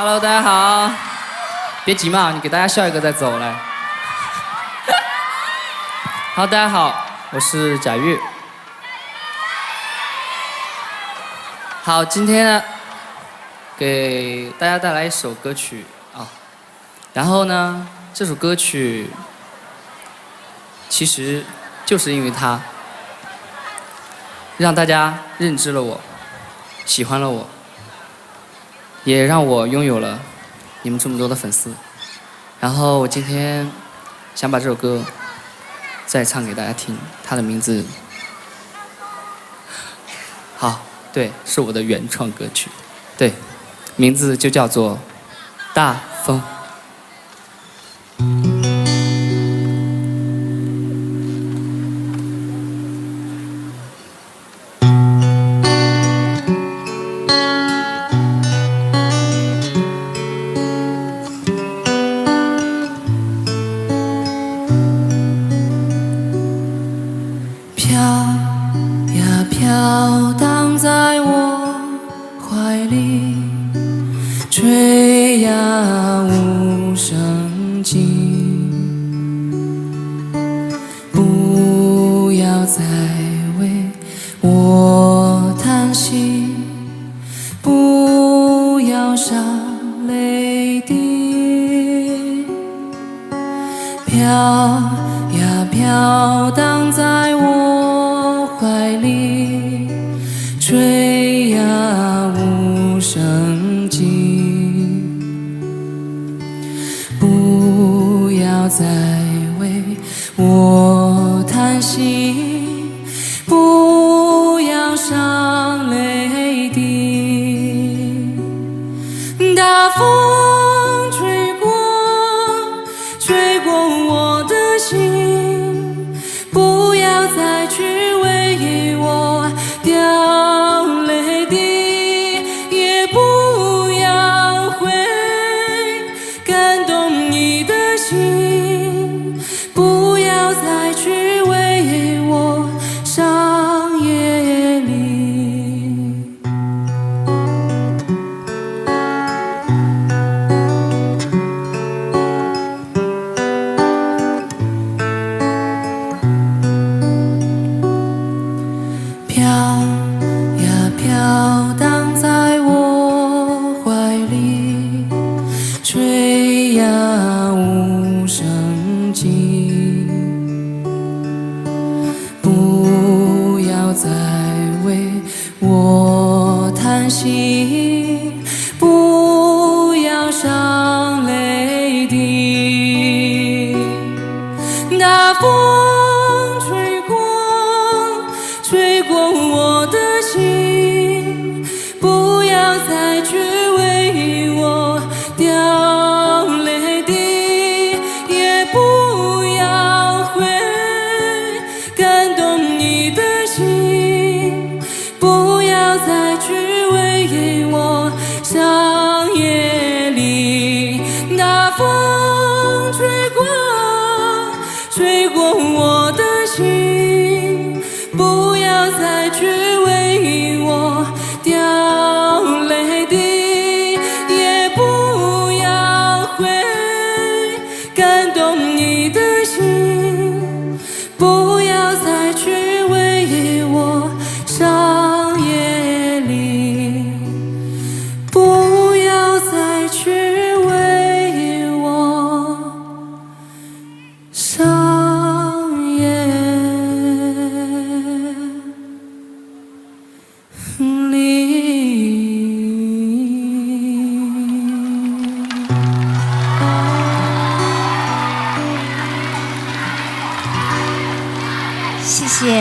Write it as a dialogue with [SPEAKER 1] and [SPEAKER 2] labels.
[SPEAKER 1] Hello， 大家好，别急嘛，你给大家笑一个再走来。好，大家好，我是贾玉。好，今天呢，给大家带来一首歌曲啊，然后呢，这首歌曲其实就是因为它，让大家认知了我，喜欢了我。也让我拥有了你们这么多的粉丝，然后我今天想把这首歌再唱给大家听，它的名字，好，对，是我的原创歌曲，对，名字就叫做《大风》。飘呀飘荡在我怀里，吹呀无声尽，不要再为我叹息，不要潸泪滴，飘呀飘荡在我怀里，吹呀无声尽，不要再为我叹息，不要潸泪滴。大风吹过，吹过我的心，不要再去为我掉泪滴，也不要会感动你的心，不要再去为我伤夜里。飘呀飘荡在我怀里，吹呀无声尽，不要再为我叹息，不要潸泪滴。大风吹过，吹过我的心，不要再去为我掉泪滴，也不要会感动你的心，不要再去为我伤夜里。大风吹过，吹过我的心，不要再去为我掉泪滴，也不要会感动你的心，不要再去为我伤夜里，不要再去为我伤夜里。
[SPEAKER 2] 谢谢。